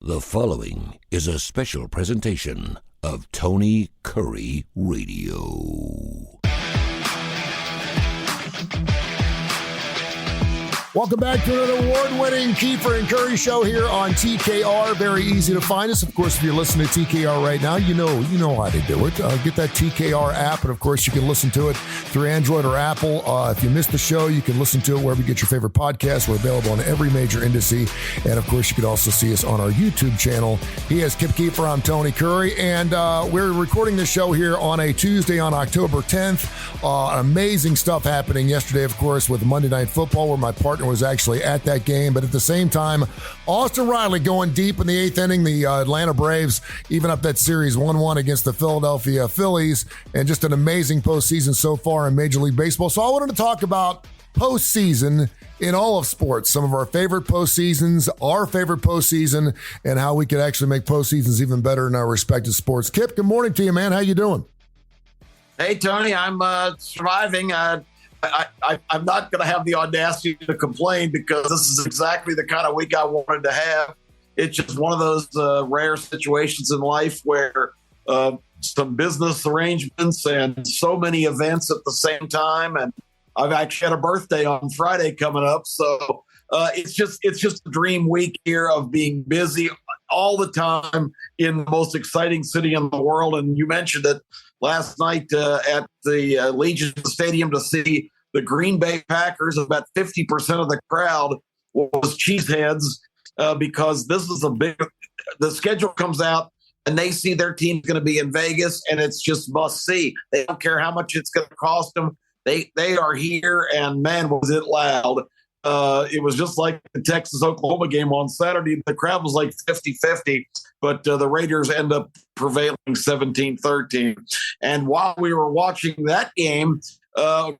The following is a special presentation of Tony Kurre Radio. Welcome back to another award-winning Keefer and Kurre show here on TKR. Very easy to find us. Of course, if you're listening to TKR right now, you know how to do it. Get that TKR app, and of course, you can listen to it through Android or Apple. If you missed the show, you can listen to it wherever you get your favorite podcasts. We're available on every major indice, and of course, you can also see us on our YouTube channel. He is Kip Keefer. I'm Tony Kurre, and we're recording this show here on a Tuesday on October 10th. Amazing stuff happening yesterday, of course, with Monday Night Football, where my partner was actually at that game. But at the same time, Austin Riley going deep in the eighth inning. The Atlanta Braves even up that series 1-1 against the Philadelphia Phillies, and just an amazing postseason so far in Major League Baseball. So I wanted to talk about postseason in all of sports, some of our favorite postseasons, our favorite postseason, and how we could actually make postseasons even better in our respective sports. Kip, good morning to you, man. How you doing? Hey, Tony, I'm surviving. I'm not going to have the audacity to complain because this is exactly the kind of week I wanted to have. It's just one of those rare situations in life where some business arrangements and so many events at the same time. And I've actually had a birthday on Friday coming up. So it's just a dream week here of being busy all the time in the most exciting city in the world. And you mentioned it last night at the Legion Stadium to see the Green Bay Packers. About 50% of the crowd was cheeseheads because this is the schedule comes out and they see their team's going to be in Vegas and it's just must see. They don't care how much it's going to cost them. They are here, and man, was it loud. It was just like the Texas-Oklahoma game on Saturday. The crowd was like 50-50, but the Raiders end up prevailing 17-13. And while we were watching that game,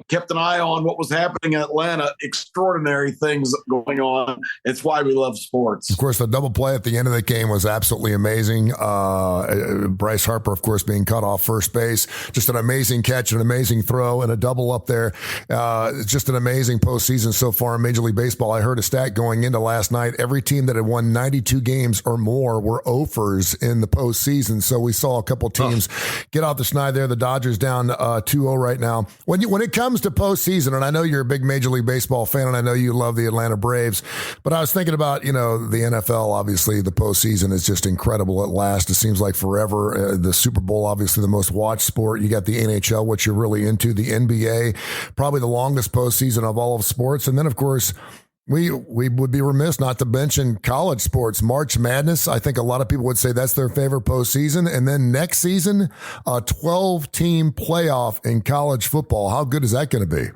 kept an eye on what was happening in Atlanta. Extraordinary things going on. It's why we love sports. Of course, the double play at the end of the game was absolutely amazing. Bryce Harper, of course, being cut off first base. Just an amazing catch, an amazing throw, and a double up there. Just an amazing postseason so far in Major League Baseball. I heard a stat going into last night. Every team that had won 92 games or more were offers in the postseason. So we saw a couple teams get out the schneid there. The Dodgers down 2-0 right now. When it comes to postseason, and I know you're a big Major League Baseball fan, and I know you love the Atlanta Braves, but I was thinking about, the NFL, obviously, the postseason is just incredible at last. It seems like forever. The Super Bowl, obviously, the most watched sport. You got the NHL, which you're really into, the NBA, probably the longest postseason of all of sports. And then, of course, we would be remiss not to mention college sports. March Madness, I think a lot of people would say that's their favorite postseason. And then next season, a 12-team playoff in college football. How good is that going to be?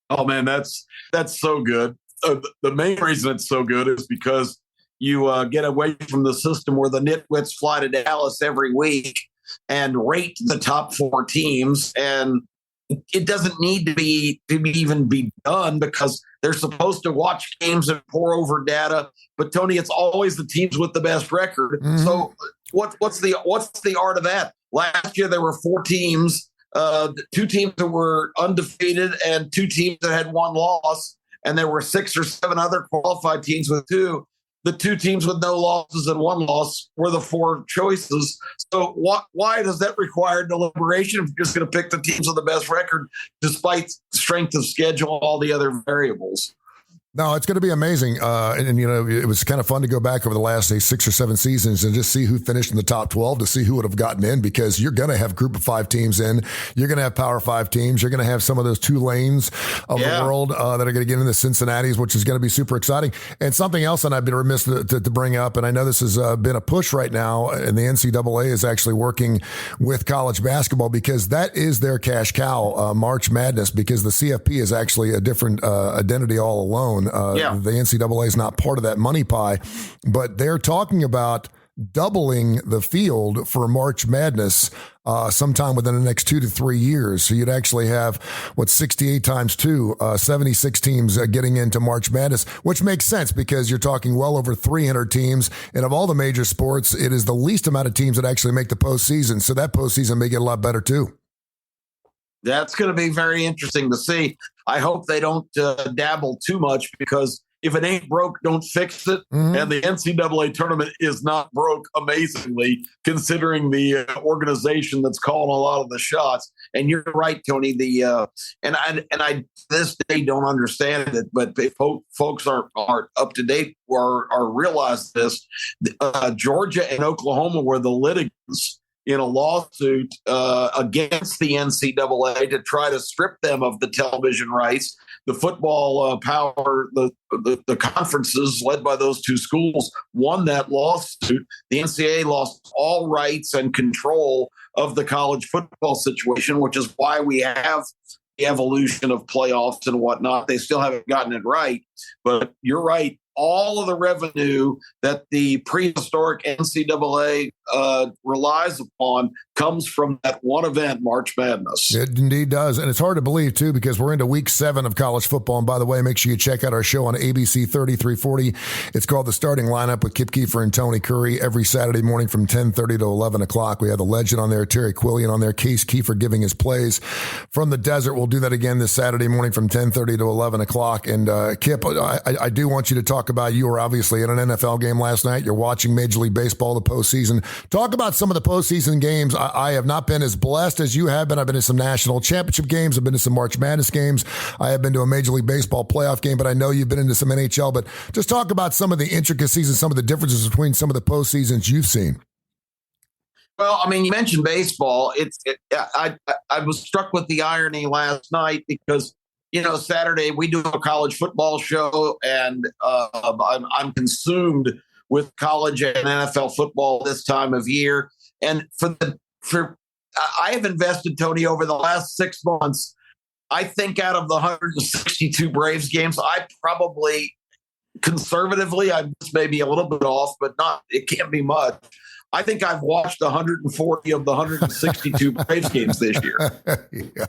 Oh, man, that's so good. The main reason it's so good is because you get away from the system where the nitwits fly to Dallas every week and rate the top 4 teams. And it doesn't need to even be done because they're supposed to watch games and pour over data. But Tony, it's always the teams with the best record. Mm-hmm. So what's the art of that? Last year there were 4 teams, 2 teams that were undefeated and 2 teams that had 1 loss, and there were 6 or 7 other qualified teams with 2. The 2 teams with no losses and 1 loss were the 4 choices. So why does that require deliberation if you're just going to pick the teams with the best record despite strength of schedule and all the other variables? No, it's going to be amazing. It was kind of fun to go back over the last, say, 6 or 7 seasons and just see who finished in the top 12 to see who would have gotten in, because you're going to have group of 5 teams in. You're going to have Power 5 teams. You're going to have some of those Tulanes of the world that are going to get into Cincinnati's, which is going to be super exciting. And something else that I've been remiss to bring up, and I know this has been a push right now, and the NCAA is actually working with college basketball because that is their cash cow, March Madness, because the CFP is actually a different identity all alone. The NCAA is not part of that money pie, but they're talking about doubling the field for March Madness sometime within the next 2 to 3 years. So you'd actually have 68 times 2, 76 teams getting into March Madness, which makes sense because you're talking well over 300 teams. And of all the major sports, it is the least amount of teams that actually make the postseason. So that postseason may get a lot better too. That's going to be very interesting to see. I hope they don't dabble too much because if it ain't broke, don't fix it. Mm-hmm. And the NCAA tournament is not broke, amazingly, considering the organization that's calling a lot of the shots. And you're right, Tony. And I this day don't understand it, but if folks aren't up to date or realize this. Georgia and Oklahoma were the litigants in a lawsuit against the NCAA to try to strip them of the television rights. The football power, the conferences led by those two schools won that lawsuit. The NCAA lost all rights and control of the college football situation, which is why we have the evolution of playoffs and whatnot. They still haven't gotten it right. But you're right. All of the revenue that the prehistoric NCAA relies upon comes from that one event, March Madness. It indeed does. And it's hard to believe, too, because we're into week 7 of college football. And by the way, make sure you check out our show on ABC 3340. It's called The Starting Lineup with Kip, Keefer, and Tony Kurre every Saturday morning from 10:30 to 11 o'clock. We have the legend on there, Terry Quillian on there, Case Keefer giving his plays from the desert. We'll do that again this Saturday morning from 10:30 to 11 o'clock. And Kip, I do want you to talk about, you were obviously in an NFL game last night. You're watching Major League Baseball, the postseason. Talk about some of the postseason games. I have not been as blessed as you have been. I've been to some national championship games. I've been to some March Madness games. I have been to a Major League Baseball playoff game, but I know you've been into some NHL. But just talk about some of the intricacies and some of the differences between some of the postseasons you've seen. Well, I mean, you mentioned baseball. I was struck with the irony last night because, Saturday we do a college football show, and I'm consumed with college and NFL football this time of year. And I have invested, Tony, over the last 6 months. I think out of the 162 Braves games, I probably conservatively, I may be a little bit off, but it can't be much. I think I've watched 140 of the 162 Braves games this year. Yeah.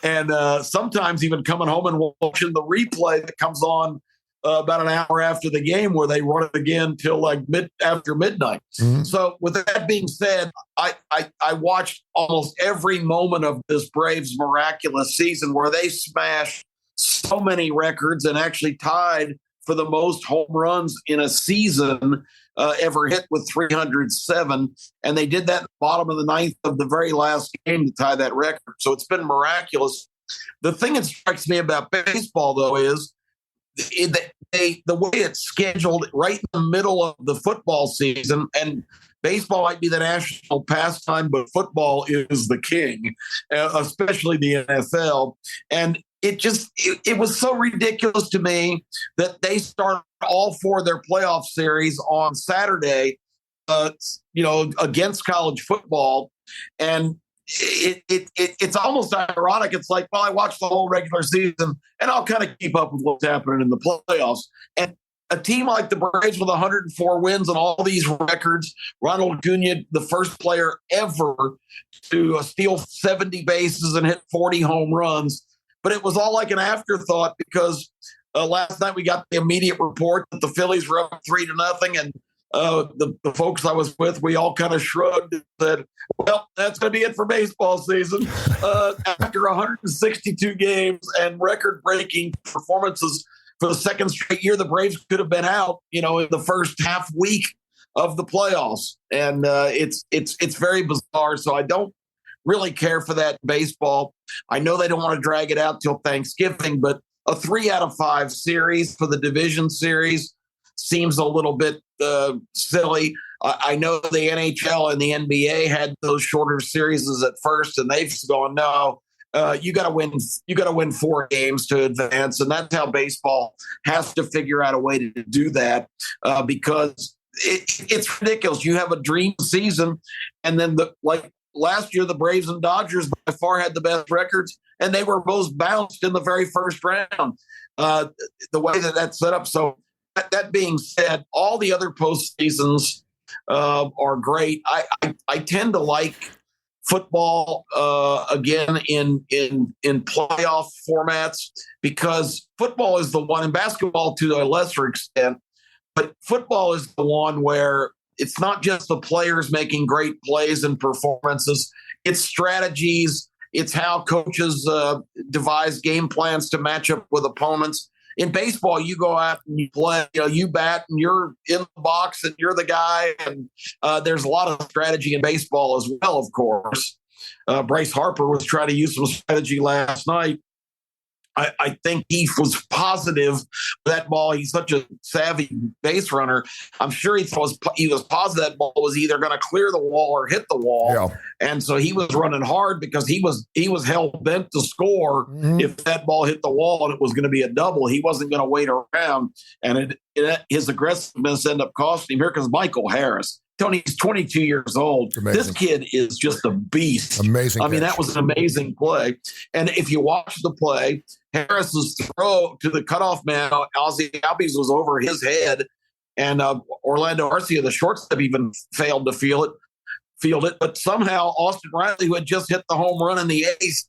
And sometimes even coming home and watching the replay that comes on about an hour after the game, where they run it again till like after midnight. Mm-hmm. So with that being said, I watched almost every moment of this Braves miraculous season where they smashed so many records and actually tied for the most home runs in a season ever hit with 307. And they did that in the bottom of the 9th of the very last game to tie that record. So it's been miraculous. The thing that strikes me about baseball, though, is the way it's scheduled right in the middle of the football season. And baseball might be the national pastime, but football is the king, especially the NFL. And it was so ridiculous to me that they started all 4 of their playoff series on Saturday, against college football. And it's almost ironic. It's like, well, I watched the whole regular season and I'll kind of keep up with what's happening in the playoffs. And a team like the Braves with 104 wins and all these records, Ronald Acuna, the first player ever to steal 70 bases and hit 40 home runs. But it was all like an afterthought because last night we got the immediate report that the Phillies were up 3-0, and the folks I was with, we all kind of shrugged and said, well, that's going to be it for baseball season. After 162 games and record-breaking performances for the second straight year, the Braves could have been out, in the first half week of the playoffs. And it's very bizarre. So I don't really care for that baseball. I know they don't want to drag it out till Thanksgiving, but a 3 out of 5 series for the division series seems a little bit silly. I know the NHL and the NBA had those shorter series at first, and they've gone, no, you got to win. You got to win 4 games to advance, and that's how baseball has to figure out a way to do that because it's ridiculous. You have a dream season, and then last year, the Braves and Dodgers by far had the best records, and they were both bounced in the very first round. The way that's set up. So that being said, all the other postseasons are great. I tend to like football again in playoff formats because football is the one, and basketball to a lesser extent, but football is the one where it's not just the players making great plays and performances. It's strategies. It's how coaches devise game plans to match up with opponents. in baseball, you go out and you play, you bat and you're in the box and you're the guy. And there's a lot of strategy in baseball as well, of course. Bryce Harper was trying to use some strategy last night. I think he was positive with that ball. He's such a savvy base runner. I'm sure he was positive that ball was either going to clear the wall or hit the wall. Yeah. And so he was running hard because he was hell bent to score if that ball hit the wall and it was going to be a double. He wasn't going to wait around. And his aggressiveness ended up costing him. Here comes Michael Harris. Tony's 22 years old. This kid is just a beast. Amazing. I mean, that was an amazing play. And if you watch the play, Harris's throw to the cutoff man, Ozzie Albies, was over his head. And Orlando Arcia, the shortstop, even failed to field it. But somehow Austin Riley, who had just hit the home run in the eighth,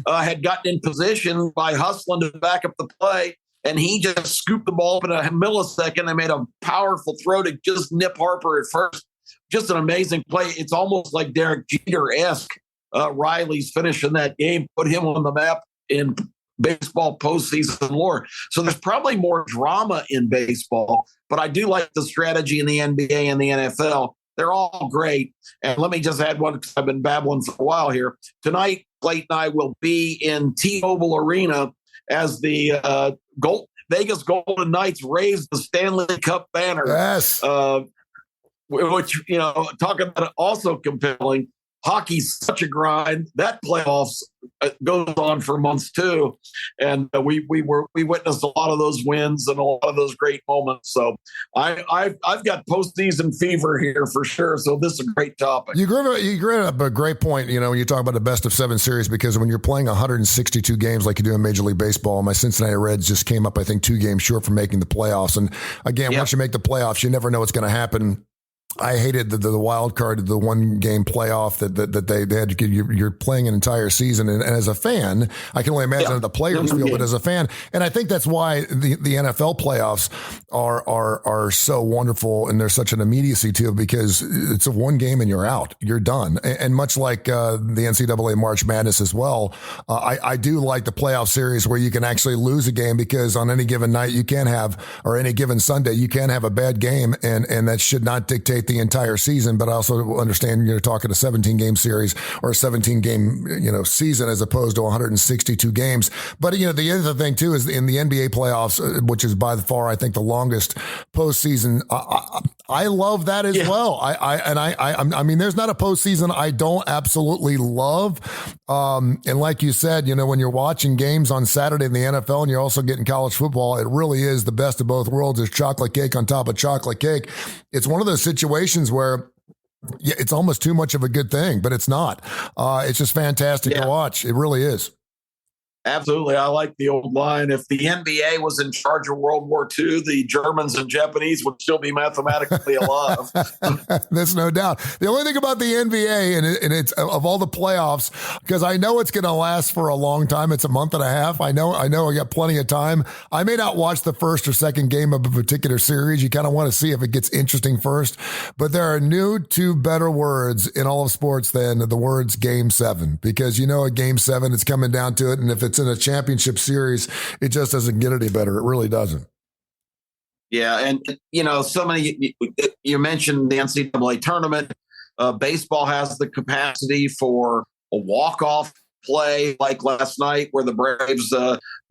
had gotten in position by hustling to back up the play. And he just scooped the ball up in a millisecond and made a powerful throw to just nip Harper at first. Just an amazing play. It's almost like Derek Jeter-esque. Riley's finishing that game, put him on the map in baseball postseason lore. So there's probably more drama in baseball, but I do like the strategy in the NBA and the NFL. They're all great. And let me just add one, because I've been babbling for a while here. Tonight, Clayton and I will be in T-Mobile Arena as the Vegas Golden Knights raise the Stanley Cup banner. Yes. Which, talking about it also compelling. Hockey's such a grind. That playoffs goes on for months too, and we witnessed a lot of those wins and a lot of those great moments. So I've got postseason fever here for sure. So this is a great topic. You bring up a great point. When you talk about the best of 7 series, because when you're playing 162 games like you do in Major League Baseball, my Cincinnati Reds just came up, I think, 2 games short from making the playoffs. And again, once you make the playoffs, you never know what's going to happen. I hated the wild card, the 1-game playoff that they had. You're playing an entire season, and as a fan, I can only imagine how the players feel. But as a fan, and I think that's why the NFL playoffs are so wonderful, and there's such an immediacy to it, because it's a 1 game and you're out, you're done. And much like the NCAA March Madness as well, I do like the playoff series where you can actually lose a game, because on any given night you can have, or any given Sunday you can have a bad game, and that should not dictate the entire season. But I also understand you're talking a 17-game series or a 17-game season as opposed to 162 games. But the other thing too is in the NBA playoffs, which is by far I think the longest postseason. I love that as well. I mean, there's not a postseason I don't absolutely love. And like you said, when you're watching games on Saturday in the NFL and you're also getting college football, it really is the best of both worlds. It's chocolate cake on top of chocolate cake. It's one of those situations where it's almost too much of a good thing, but it's not. It's just fantastic to watch. It really is. Absolutely. I like the old line. If the NBA was in charge of World War II, the Germans and Japanese would still be mathematically alive. There's no doubt. The only thing about the NBA, and it's of all the playoffs, because I know it's going to last for a long time. It's a month and a half. I know I got plenty of time. I may not watch the first or second game of a particular series. You kind of want to see if it gets interesting first. But there are two better words in all of sports than the words Game 7, because at Game 7, it's coming down to it. And if it's in a championship series, it just doesn't get any better. It really doesn't. Yeah. And, so many, you mentioned the NCAA tournament. Baseball has the capacity for a walk-off play like last night where the Braves,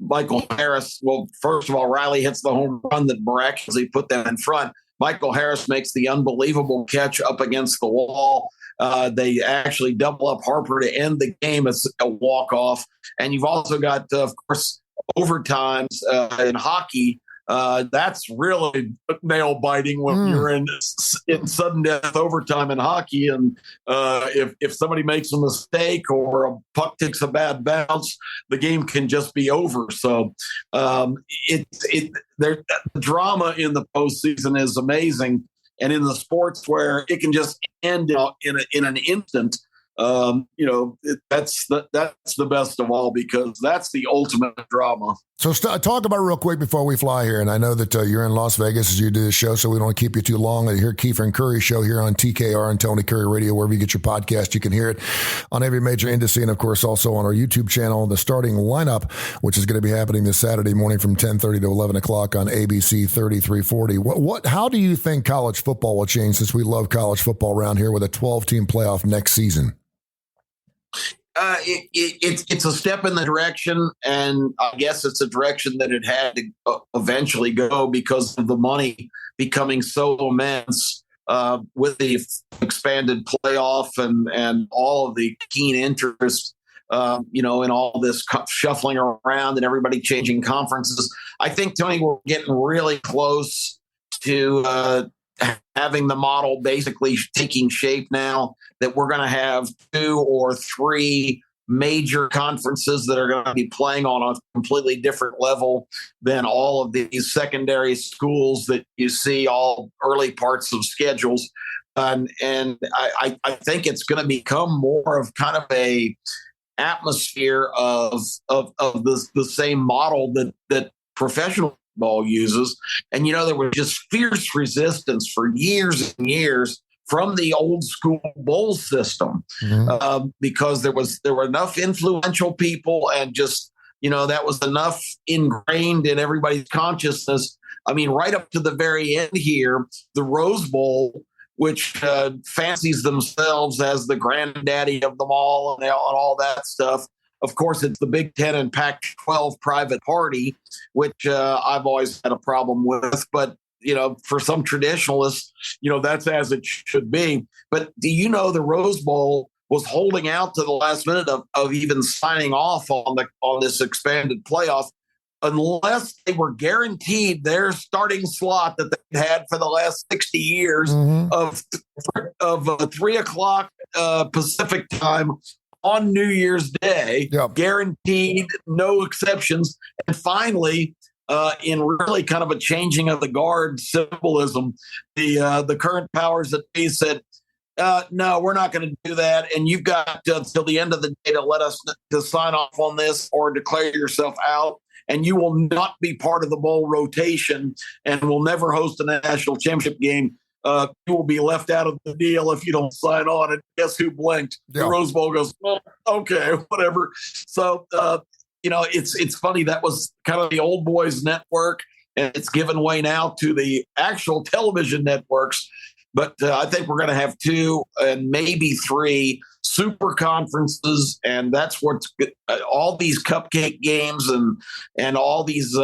Michael Harris, well, first of all, Riley hits the home run that miraculously put them in front. Michael Harris makes the unbelievable catch up against the wall. They actually double up Harper to end the game as a walk-off. And you've also got, of course, overtimes in hockey. That's really nail-biting when you're in sudden death overtime in hockey. And if somebody makes a mistake or a puck takes a bad bounce, the game can just be over. So the drama in the postseason is amazing. And in the sports where it can just end in an instant, that's the best of all, because that's the ultimate drama. So talk about real quick before we fly here. And I know that you're in Las Vegas as you do this show, so we don't want to keep you too long. I hear Keefer and Kurre show here on TKR and Tony Kurre Radio, wherever you get your podcast. You can hear it on every major industry and, of course, also on our YouTube channel. The starting lineup, which is going to be happening this Saturday morning from 10:30 to 11 o'clock on ABC 3340. How do you think college football will change, since we love college football around here, with a 12-team playoff next season? It's a step in the direction, and I guess it's a direction that it had to eventually go because of the money becoming so immense with the expanded playoff and all of the keen interest, in all this shuffling around and everybody changing conferences. I think, Tony, we're getting really close to having the model basically taking shape now, that we're going to have 2 or 3 major conferences that are going to be playing on a completely different level than all of these secondary schools that you see all early parts of schedules. And I think it's going to become more of kind of a atmosphere of the same model that professional ball uses. And, there was just fierce resistance for years and years from the old school bowl system, because there were enough influential people, and just, that was enough ingrained in everybody's consciousness. I mean, right up to the very end here, the Rose Bowl, which fancies themselves as the granddaddy of them all and all that stuff. Of course, it's the Big Ten and Pac-12 private party, which I've always had a problem with. But, for some traditionalists, that's as it should be. But do you know the Rose Bowl was holding out to the last minute of even signing off on this expanded playoff, unless they were guaranteed their starting slot that they had for the last 60 years of 3 o'clock Pacific time on New Year's Day, guaranteed, no exceptions. And finally, in really kind of a changing of the guard symbolism, the current powers that be said, no, we're not going to do that. And you've got till the end of the day to let us to sign off on this or declare yourself out. And you will not be part of the bowl rotation and will never host a national championship game. You will be left out of the deal if you don't sign on. And guess who blinked? The Rose Bowl goes, well, okay, whatever. So, it's funny. That was kind of the old boys network, and it's given way now to the actual television networks. But I think we're going to have 2 and maybe 3 super conferences, and that's what's all these cupcake games and all these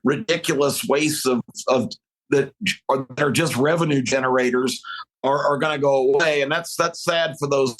ridiculous wastes of that are just revenue generators are going to go away, and that's sad for those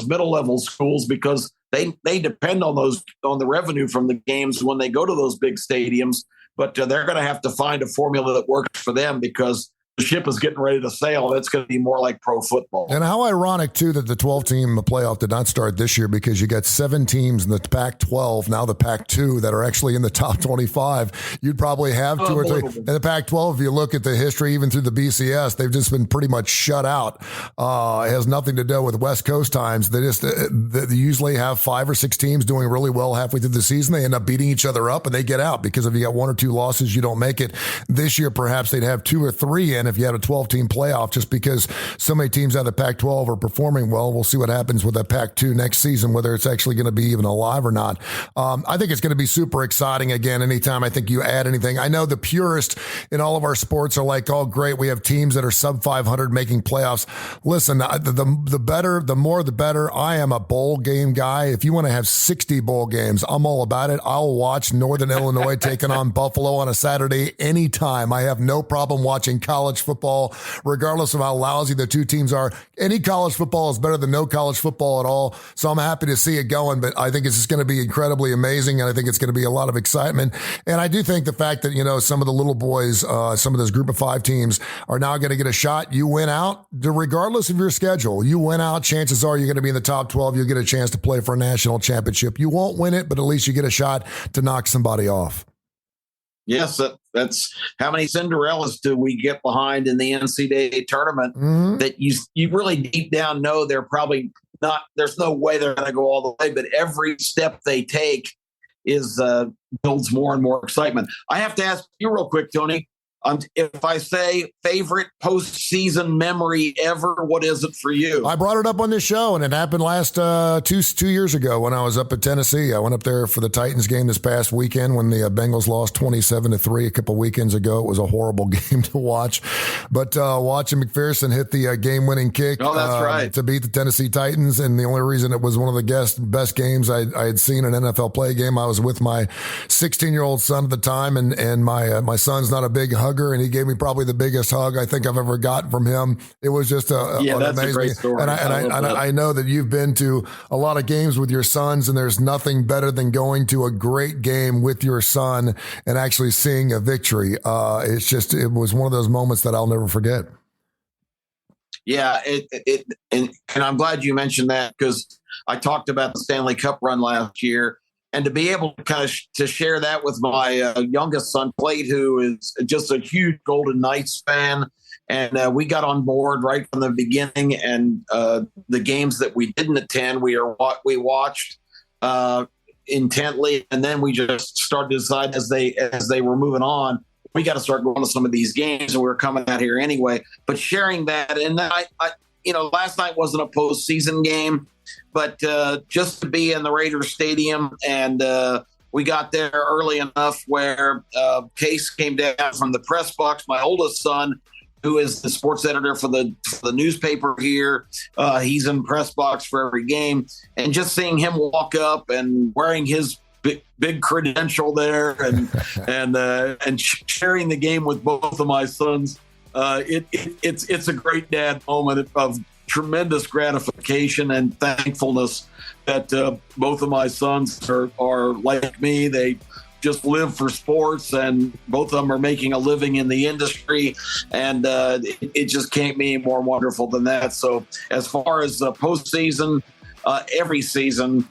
middle level schools, because they depend on the revenue from the games when they go to those big stadiums. But they're going to have to find a formula that works for them, because the ship is getting ready to sail. That's going to be more like pro football. And how ironic, too, that the 12-team playoff did not start this year, because you got 7 teams in the Pac-12, now the Pac-2, that are actually in the top 25. You'd probably have 2 or 3. In the Pac-12, if you look at the history, even through the BCS, they've just been pretty much shut out. It has nothing to do with West Coast times. They usually have 5 or 6 teams doing really well halfway through the season. They end up beating each other up, and they get out, because if you got 1 or 2 losses, you don't make it. This year, perhaps they'd have 2 or 3 in if you had a 12-team playoff, just because so many teams out of the Pac-12 are performing well. We'll see what happens with that Pac-2 next season, whether it's actually going to be even alive or not. I think it's going to be super exciting again anytime I think you add anything. I know the purists in all of our sports are like, oh, great, we have teams that are sub 500 making playoffs. Listen, the more the better. I am a bowl game guy. If you want to have 60 bowl games, I'm all about it. I'll watch Northern Illinois taking on Buffalo on a Saturday anytime. I have no problem watching college football, regardless of how lousy the 2 teams are. Any college football is better than no college football at all. So I'm happy to see it going, but I think it's just going to be incredibly amazing, and I think it's going to be a lot of excitement. And I do think the fact that, some of the little boys, some of those group of 5 teams are now going to get a shot. You win out, regardless of your schedule. You win out, chances are you're going to be in the top 12. You'll get a chance to play for a national championship. You won't win it, but at least you get a shot to knock somebody off. Yes, that's how many Cinderellas do we get behind in the NCAA tournament that you really deep down know they're probably not. There's no way they're going to go all the way, but every step they take builds more and more excitement. I have to ask you real quick, Tony. If I say favorite postseason memory ever, what is it for you? I brought it up on this show, and it happened last two years ago when I was up at Tennessee. I went up there for the Titans game this past weekend when the Bengals lost 27-3 a couple weekends ago. It was a horrible game to watch, but watching McPherson hit the game-winning kick to beat the Tennessee Titans, and the only reason it was one of the best games I had seen an NFL play game. I was with my 16-year-old son at the time, and my son's not a big hugger, and he gave me probably the biggest hug I think I've ever gotten from him. It was just that's amazing. A great story. And I know that you've been to a lot of games with your sons, and there's nothing better than going to a great game with your son and actually seeing a victory. It was one of those moments that I'll never forget. Yeah, and I'm glad you mentioned that, because I talked about the Stanley Cup run last year. And to be able to kind of to share that with my youngest son, Plate, who is just a huge Golden Knights fan. And we got on board right from the beginning. And the games that we didn't attend, we watched intently. And then we just started to decide as they were moving on, we got to start going to some of these games. And we were coming out here anyway. But sharing that, and then I last night wasn't a postseason game. But just to be in the Raiders Stadium, and we got there early enough where Case came down from the press box. My oldest son, who is the sports editor for the newspaper here, he's in the press box for every game. And just seeing him walk up and wearing his big credential there and sharing the game with both of my sons, it's a great dad moment of tremendous gratification and thankfulness that both of my sons are like me. They just live for sports, and both of them are making a living in the industry, and it just can't be more wonderful than that. So as far as the postseason, every season,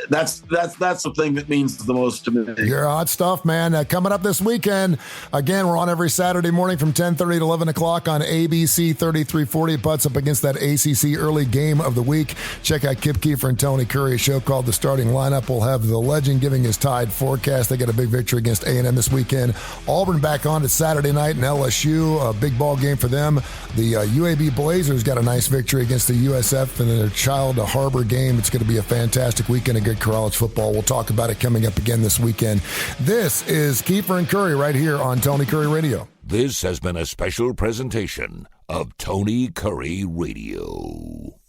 that's the thing that means the most to me. You're hot stuff, man. Coming up this weekend, again, we're on every Saturday morning from 10:30 to 11 o'clock on ABC 3340. Butts up against that ACC early game of the week. Check out Kip, Keefer, and Tony Kurre, a show called The Starting Lineup. We'll have the legend giving his Tide forecast. They got a big victory against A&M this weekend. Auburn back on at Saturday night in LSU. A big ball game for them. The UAB Blazers got a nice victory against the USF in their Child Harbor game. It's going to be a fantastic weekend of good college football. We'll talk about it coming up again this weekend. This is Keefer and Kurre right here on Tony Kurre Radio. This has been a special presentation of Tony Kurre Radio.